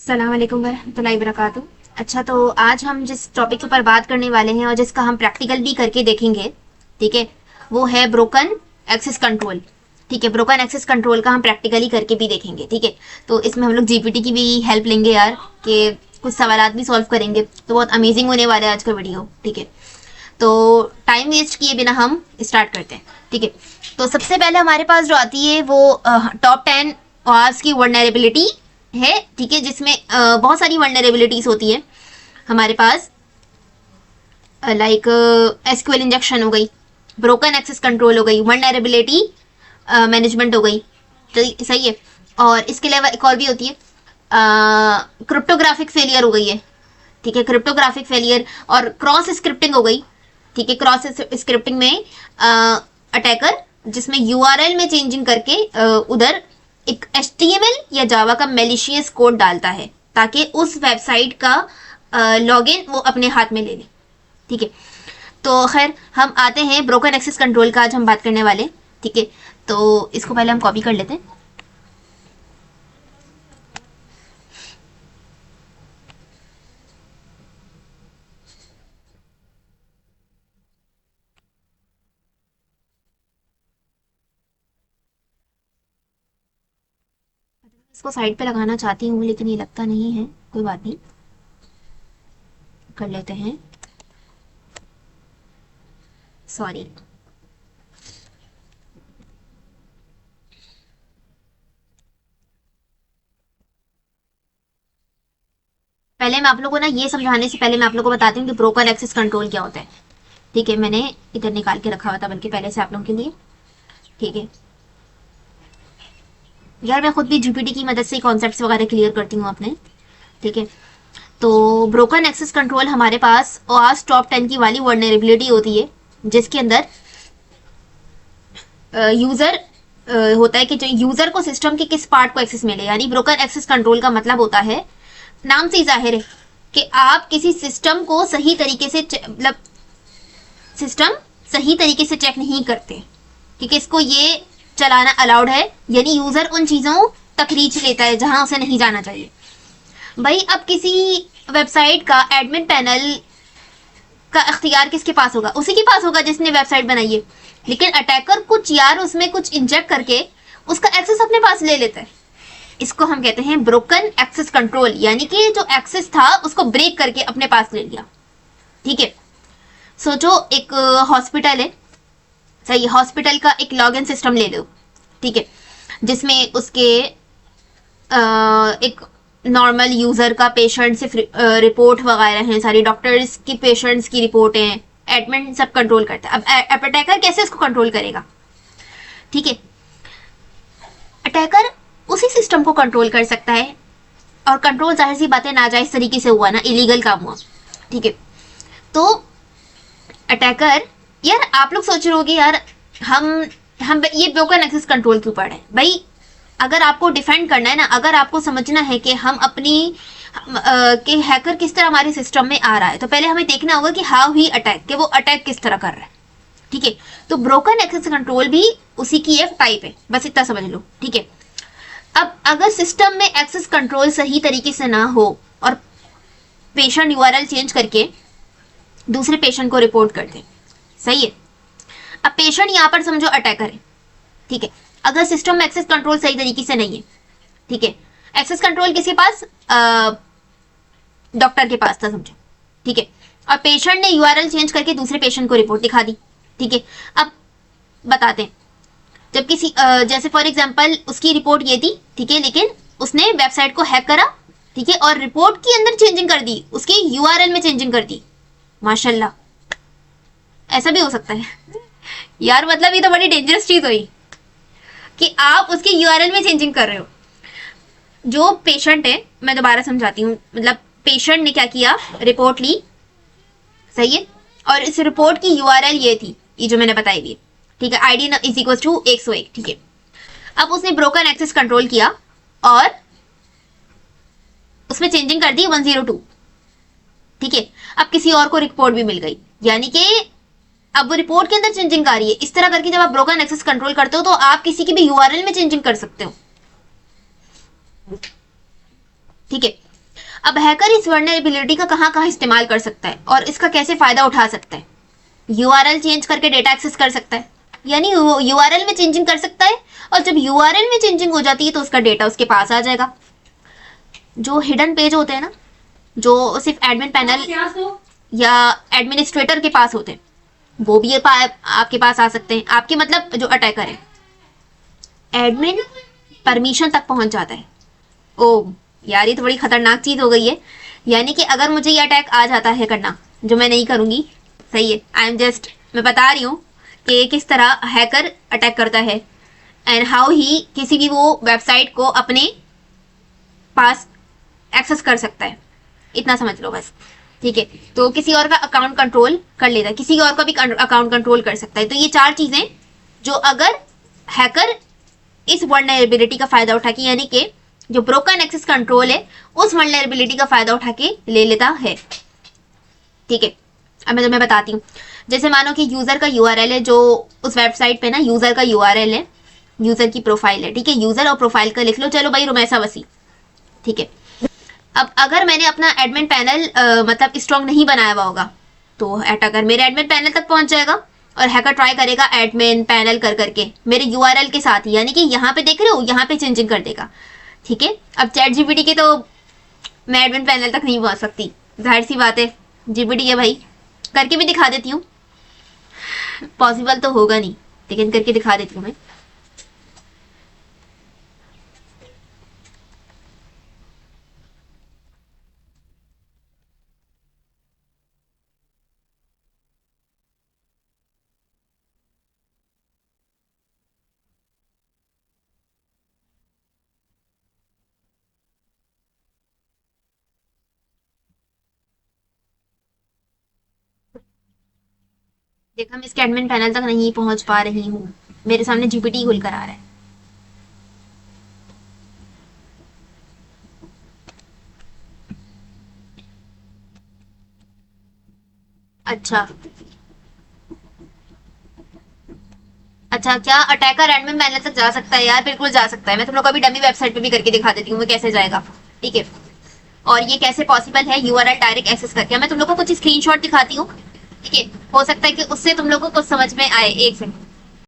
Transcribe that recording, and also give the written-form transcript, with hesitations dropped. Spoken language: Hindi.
अस्सलाम वालेकुम वरहमतुल्लाहि वबरकातुहू। अच्छा, तो आज हम जिस टॉपिक के ऊपर बात करने वाले हैं और जिसका हम प्रैक्टिकल भी करके देखेंगे, ठीक है, वो है ब्रोकन एक्सेस कंट्रोल। ठीक है, ब्रोकन एक्सेस कंट्रोल का हम प्रैक्टिकली करके भी देखेंगे। ठीक है, तो इसमें हम लोग जीपीटी की भी हेल्प लेंगे यार, कि कुछ सवालात भी सॉल्व करेंगे, तो बहुत अमेजिंग होने वाला है आज का वीडियो। ठीक है, तो टाइम वेस्ट किए बिना हम स्टार्ट करते हैं। ठीक है, तो सबसे पहले हमारे पास जो आती है वो टॉप 10 OWASP की वर्नरेबिलिटी है। ठीक है, जिसमें बहुत सारी वर्नरेबिलिटीज होती है हमारे पास, लाइक एसक्यूएल इंजेक्शन हो गई, ब्रोकन एक्सेस कंट्रोल हो गई, वर्नरेबिलिटी मैनेजमेंट हो गई। तो सही है। और इसके अलावा एक और भी होती है, क्रिप्टोग्राफिक फेलियर हो गई है। ठीक है, क्रिप्टोग्राफिक फेलियर और क्रॉस स्क्रिप्टिंग हो गई। ठीक है, क्रॉस स्क्रिप्टिंग में अटैकर जिसमें यूआरएल में चेंजिंग करके उधर एक HTML या जावा का मेलिशियस कोड डालता है ताकि उस वेबसाइट का लॉगिन वो अपने हाथ में ले ले। ठीक है, तो खैर हम आते हैं ब्रोकन एक्सेस कंट्रोल का, आज हम बात करने वाले। ठीक है, तो इसको पहले हम कॉपी कर लेते हैं। इसको साइड पे लगाना चाहती हूँ लेकिन ये लगता नहीं है, कोई बात नहीं, कर लेते हैं। सॉरी। पहले मैं आप लोगों को ना ये समझाने से पहले मैं आप लोगों को बताती हूँ कि ब्रोकन एक्सेस कंट्रोल क्या होता है। ठीक है, मैंने इधर निकाल के रखा हुआ था बल्कि पहले से आप लोगों के लिए। ठीक है यार, मैं खुद भी जीपीटी की मदद से कॉन्सेप्ट्स वगैरह क्लियर करती हूँ अपने। ठीक है, तो ब्रोकन एक्सेस कंट्रोल हमारे पास OWASP टॉप 10 की वाली वर्नरेबिलिटी होती है, जिसके अंदर यूजर होता है कि जो यूजर को सिस्टम के किस पार्ट को एक्सेस मिले। यानी ब्रोकन एक्सेस कंट्रोल का मतलब होता है, नाम से ही जाहिर है कि आप किसी सिस्टम को सही तरीके से मतलब सिस्टम सही तरीके से चेक नहीं करते। ठीक है, इसको ये चलाना अलाउड है, यानी यूजर उन चीजों तक रीच लेता है जहां उसे नहीं जाना चाहिए। भाई, अब किसी वेबसाइट का एडमिन पैनल का इख्तियार किसके पास होगा? उसी के पास होगा जिसने वेबसाइट बनाई है। लेकिन अटैकर कुछ यार उसमें कुछ इंजेक्ट करके उसका एक्सेस अपने पास ले लेता है। इसको हम कहते हैं ब्रोकन एक्सेस कंट्रोल, यानी कि जो एक्सेस था उसको ब्रेक करके अपने पास ले लिया। ठीक है, सोचो एक हॉस्पिटल है, सही, हॉस्पिटल का एक लॉगिन सिस्टम ले लो। ठीक है, जिसमें उसके एक नॉर्मल यूजर का पेशेंट से रिपोर्ट वगैरह हैं, सारी डॉक्टर्स की पेशेंट्स की रिपोर्टें, एडमिन सब कंट्रोल करता है। अब अटैकर कैसे उसको कंट्रोल करेगा? ठीक है, अटैकर उसी सिस्टम को कंट्रोल कर सकता है, और कंट्रोल जाहिर सी बातें नाजायज तरीके से हुआ ना, इलीगल काम हुआ। ठीक है, तो अटैकर, यार आप लोग सोच रहे होगे यार हम ये ब्रोकन एक्सेस कंट्रोल क्यों पढ़ रहे हैं? भाई, अगर आपको डिफेंड करना है ना, अगर आपको समझना है कि हम अपनी कि हैकर किस तरह हमारे सिस्टम में आ रहा है, तो पहले हमें देखना होगा कि हाउ ही अटैक, कि वो अटैक किस तरह कर रहा है। ठीक है, तो ब्रोकन एक्सेस कंट्रोल भी उसी की एक टाइप है, बस इतना समझ लो। ठीक है, अब अगर सिस्टम में एक्सेस कंट्रोल सही तरीके से ना हो और पेशेंट यूआरएल चेंज करके दूसरे पेशेंट को रिपोर्ट कर दे, सही है। अब पेशेंट यहां पर समझो अटैकर है। ठीक है, अगर सिस्टम में एक्सेस कंट्रोल सही तरीके से नहीं है, ठीक है, एक्सेस कंट्रोल किसके पास? डॉक्टर के पास था समझो। ठीक है, और पेशेंट ने यूआरएल चेंज करके दूसरे पेशेंट को रिपोर्ट दिखा दी। ठीक है, अब बताते हैं, जब किसी जैसे फॉर एग्जांपल उसकी रिपोर्ट ये थी, ठीक है, लेकिन उसने वेबसाइट को हैक करा, ठीक है, और रिपोर्ट के अंदर चेंजिंग कर दी, उसकी यूआरएल में चेंजिंग कर दी। माशाल्लाह, ऐसा भी हो सकता है यार, मतलब ये तो बड़ी डेंजरस चीज हुई कि आप उसके यूआरएल में चेंजिंग कर रहे हो। जो पेशेंट है, मैं दोबारा समझाती हूँ, मतलब पेशेंट ने क्या किया, रिपोर्ट ली, सही है, और इस रिपोर्ट की यूआरएल ये थी, ये जो मैंने बताई हुई। ठीक है, आईडी इज इक्वल टू 101। ठीक है, अब उसने ब्रोकन एक्सेस कंट्रोल किया और उसमें चेंजिंग कर दी 102। ठीक है, अब किसी और को रिपोर्ट भी मिल गई, यानी कि अब वो रिपोर्ट के अंदर चेंजिंग आ रही है। इस तरह करके जब आप ब्रोकन एक्सेस कंट्रोल करते हो तो आप किसी की भी यूआरएल में चेंजिंग कर सकते हो। ठीक है, अब हैकर इस वर्नरेबिलिटी का कहाँ कहाँ इस्तेमाल कर सकता है और इसका कैसे फायदा उठा सकता है? यूआरएल चेंज करके डेटा एक्सेस कर सकता है, यानी यूआरएल में चेंजिंग कर सकता है, और जब यूआरएल में चेंजिंग हो जाती है तो उसका डेटा उसके पास आ जाएगा। जो हिडन पेज होते हैं ना, जो सिर्फ एडमिन पैनल या एडमिनिस्ट्रेटर के पास होते हैं, वो भी आपके पास आ सकते हैं। आपके मतलब जो अटैकर है, एडमिन परमिशन तक पहुंच जाता है। ओ यार, ये तो बड़ी खतरनाक चीज हो गई है। यानी कि अगर मुझे ये अटैक आ जाता है करना, जो मैं नहीं करूंगी, सही है, मैं बता रही हूँ कि किस तरह हैकर अटैक करता है एंड हाउ ही किसी भी वो वेबसाइट को अपने पास एक्सेस कर सकता है, इतना समझ लो बस। ठीक है, तो किसी और का अकाउंट कंट्रोल कर लेता है, किसी और का भी अकाउंट कंट्रोल कर सकता है। तो ये 4 चीजें जो अगर हैकर इस वल्नरेबिलिटी का फायदा उठा के, यानी कि जो ब्रोकन एक्सेस कंट्रोल है, उस वल्नरेबिलिटी का फायदा उठा के ले लेता है। ठीक है, अब मैं तुम्हें बताती हूँ। जैसे मानो कि यूजर का यूआरएल है, जो उस वेबसाइट पे ना यूजर का यूआरएल है, यूजर की प्रोफाइल है। ठीक है, यूजर और प्रोफाइल का लिख लो, चलो भाई रुमैसा वसी। ठीक है, अब अगर मैंने अपना एडमिन पैनल मतलब स्ट्रॉन्ग नहीं बनाया हुआ होगा, तो अटैकर मेरे एडमिन पैनल तक पहुंच जाएगा और हैकर ट्राई करेगा एडमिन पैनल कर करके मेरे यूआरएल के साथ ही, यानी कि यहाँ पे देख रहे हो, यहाँ पे चेंजिंग कर देगा। ठीक है, अब चैट जीपीटी के तो मैं एडमिन पैनल तक नहीं पहुंच सकती, जाहिर सी बात है, जीपीटी है भाई। करके भी दिखा देती हूँ, पॉसिबल तो होगा नहीं, लेकिन करके दिखा देती हूँ मैं। देखा, मैं इसके एडमिन पैनल तक नहीं पहुंच पा रही हूँ, मेरे सामने जीपीटी खुल कर आ रहा है। अच्छा अच्छा, क्या अटैकर एडमिन पैनल तक जा सकता है? यार बिल्कुल जा सकता है, मैं तुम लोग को अभी डमी वेबसाइट पे भी करके दिखा देती हूँ वो कैसे जाएगा। ठीक है, और ये कैसे पॉसिबल है यूआरएल डायरेक्ट एक्सेस करके। मैं तुम लोग को कुछ स्क्रीनशॉट दिखाती हूँ, ठीक है, हो सकता है कि उससे तुम लोग को कुछ समझ में आए। एक सेकंड,